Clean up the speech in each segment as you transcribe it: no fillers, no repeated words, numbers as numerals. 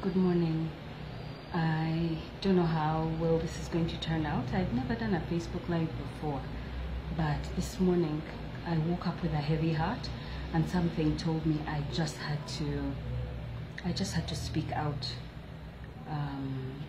Good morning. I don't know how well this is going to turn out. I've never done a Facebook Live before, but this morning I woke up with a heavy heart and something told me I just had to speak out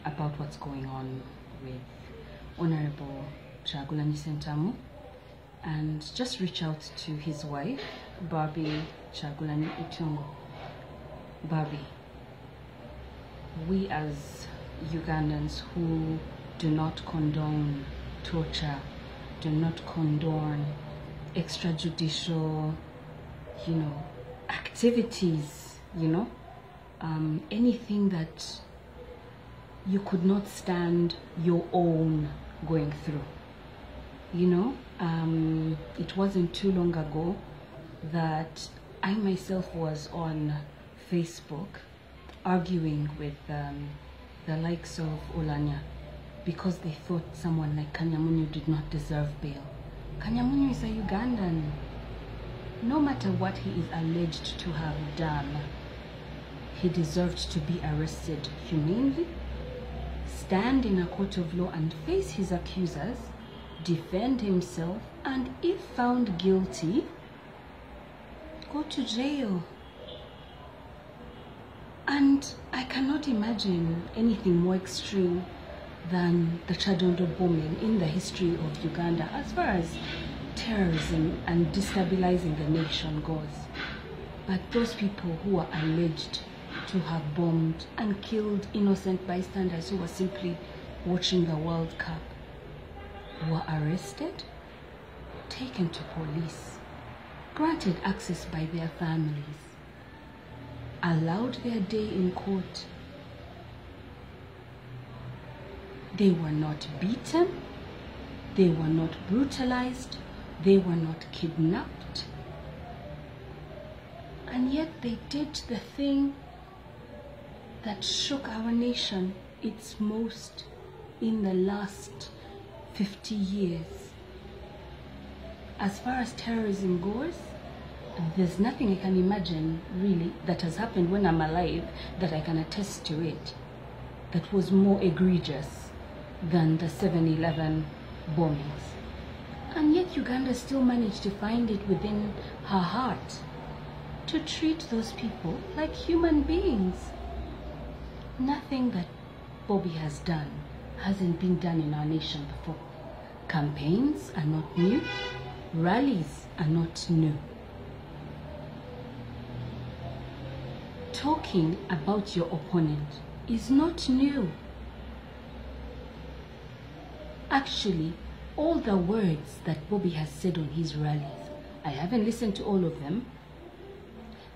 about what's going on with Honorable Kyagulanyi Ssentamu, and just reach out to his wife, Barbie Kyagulanyi. Barbie, we as Ugandans who do not condone torture, do not condone extrajudicial, activities, anything that you could not stand your own going through. It wasn't too long ago that I myself was on Facebook arguing with the likes of Olanya because they thought someone like Kanyamunyu did not deserve bail. Kanyamunyu is a Ugandan. No matter what he is alleged to have done, he deserved to be arrested humanely, stand in a court of law and face his accusers, defend himself, and if found guilty, go to jail. And I cannot imagine anything more extreme than the Chadondo bombing in the history of Uganda as far as terrorism and destabilizing the nation goes. But those people who are alleged to have bombed and killed innocent bystanders who were simply watching the World Cup were arrested, taken to police, granted access by their families, allowed their day in court. They were not beaten, they were not brutalized, they were not kidnapped, and yet they did the thing that shook our nation its most in the last 50 years. As far as terrorism goes, there's nothing I can imagine really that has happened when I'm alive that I can attest to it that was more egregious than the 7/11 bombings. And yet Uganda still managed to find it within her heart to treat those people like human beings. Nothing that Bobby has done hasn't been done in our nation before. Campaigns are not new, rallies are not new. Talking about your opponent is not new. Actually, all the words that Bobby has said on his rallies, I haven't listened to all of them.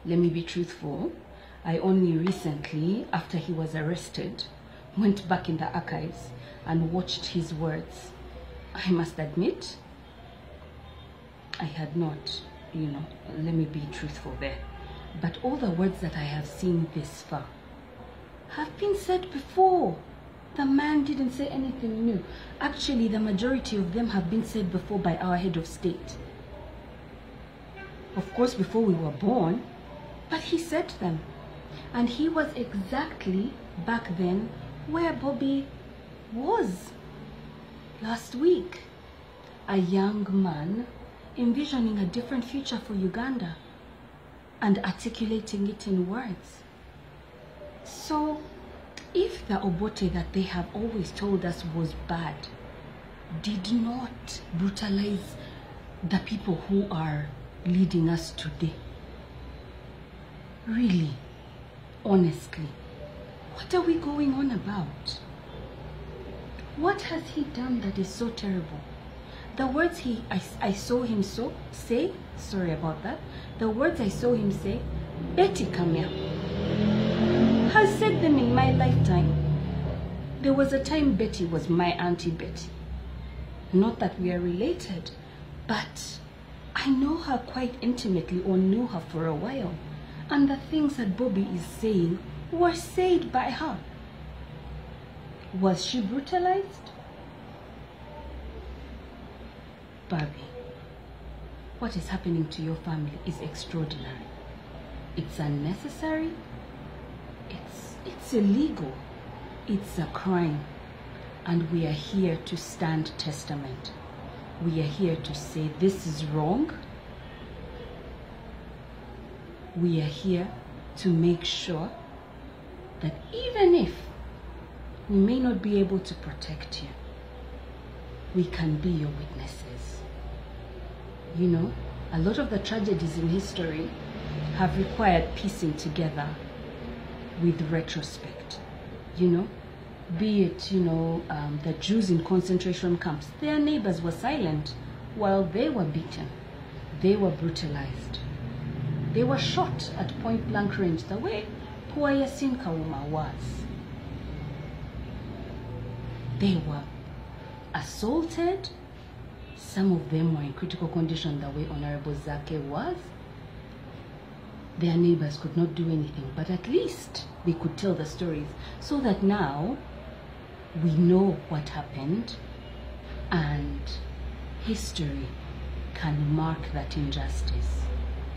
Let me be truthful. I only recently, after he was arrested, went back in the archives and watched his words. I must admit, I had not, let me be truthful there. But all the words that I have seen this far have been said before. The man didn't say anything new. Actually, the majority of them have been said before by our head of state. Of course, before we were born, but he said them. And he was exactly back then where Bobby was last week. A young man envisioning a different future for Uganda and articulating it in words. So, if the Obote that they have always told us was bad did not brutalize the people who are leading us today, really, honestly, what are we going on about? What has he done that is so terrible? The words I saw him say, sorry about that, the words I saw him say, Betty come here, has said them in my lifetime. There was a time Betty was my Auntie Betty. Not that we are related, but I know her quite intimately or knew her for a while. And the things that Bobby is saying were said by her. Was she brutalized? Barbie, what is happening to your family is extraordinary. It's unnecessary, It's illegal. It's a crime. And we are here to stand testament. We are here to say this is wrong. We are here to make sure that even if we may not be able to protect you, we can be your witnesses. You know, a lot of the tragedies in history have required piecing together with retrospect. You know, be it, you know, the Jews in concentration camps, their neighbors were silent while they were beaten. They were brutalized. They were shot at point blank range the way poor Yasin Kawuma was. They were assaulted. Some of them were in critical condition the way Honorable Zake was. Their neighbors could not do anything, but at least they could tell the stories so that now we know what happened and history can mark that injustice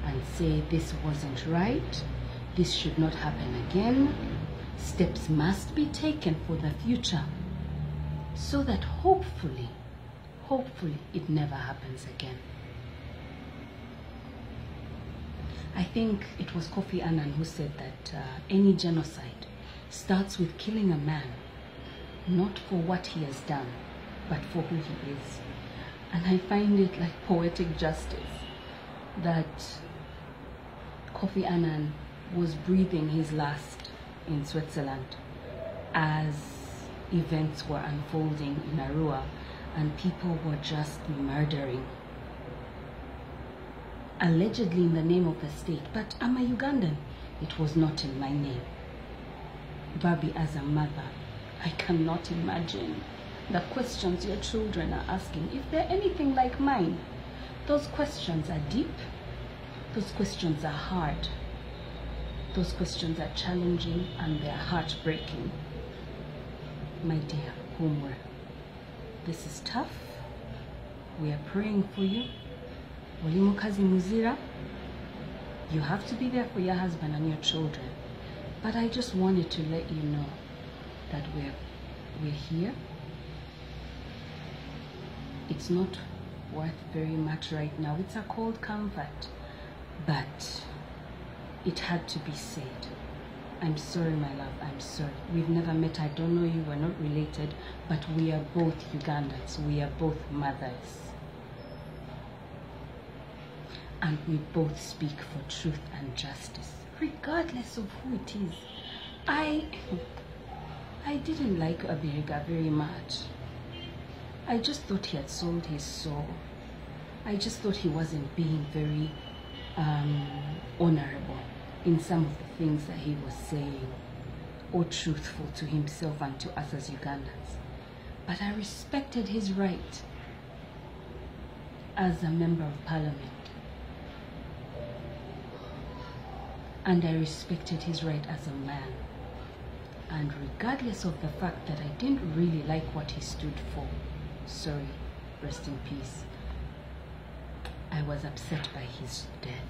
and say this wasn't right, this should not happen again. Steps must be taken for the future so that hopefully it never happens again. I think it was Kofi Annan who said that any genocide starts with killing a man, not for what he has done, but for who he is. And I find it like poetic justice that Kofi Annan was breathing his last in Switzerland as events were unfolding in Arua and people were just murdering. Allegedly in the name of the state, but I'm a Ugandan. It was not in my name. Barbie, as a mother, I cannot imagine the questions your children are asking. If they're anything like mine, those questions are deep. Those questions are hard. Those questions are challenging and they're heartbreaking. My dear Humwe, this is tough. We are praying for you. Walimukazi Muzira, you have to be there for your husband and your children. But I just wanted to let you know that we're here. It's not worth very much right now. It's a cold comfort, but it had to be said. I'm sorry, my love, I'm sorry. We've never met, I don't know you, we're not related, but we are both Ugandans. We are both mothers. And we both speak for truth and justice, regardless of who it is. I didn't like Abiriga very much. I just thought he had sold his soul. I just thought he wasn't being very honorable in some of the things that he was saying, or truthful to himself and to us as Ugandans. But I respected his right as a member of parliament. And I respected his right as a man. And regardless of the fact that I didn't really like what he stood for, sorry, rest in peace, I was upset by his death.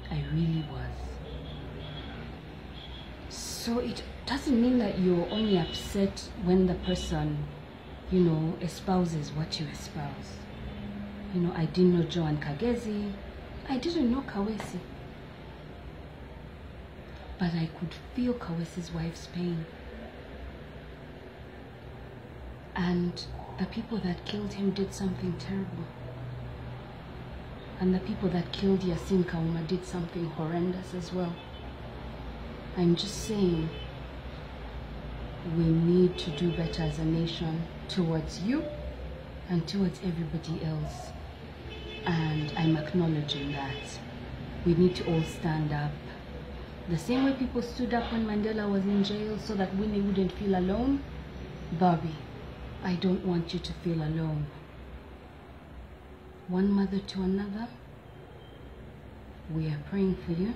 I really was. So it doesn't mean that you're only upset when the person, you know, espouses what you espouse. You know, I didn't know Joan Kagezi. I didn't know Kawesi. But I could feel Kawesi's wife's pain. And the people that killed him did something terrible. And the people that killed Yasin Kawuma did something horrendous as well. I'm just saying, we need to do better as a nation towards you and towards everybody else. And I'm acknowledging that. We need to all stand up. The same way people stood up when Mandela was in jail so that Winnie wouldn't feel alone. Barbie, I don't want you to feel alone. One mother to another, we are praying for you.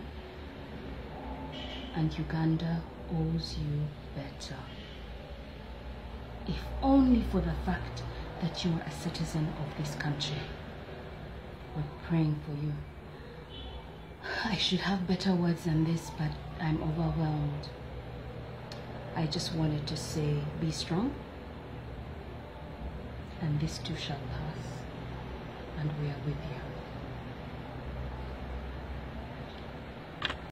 And Uganda owes you better. If only for the fact that you are a citizen of this country. We're praying for you. I should have better words than this, but I'm overwhelmed. I just wanted to say, be strong, and this too shall pass, and we are with you.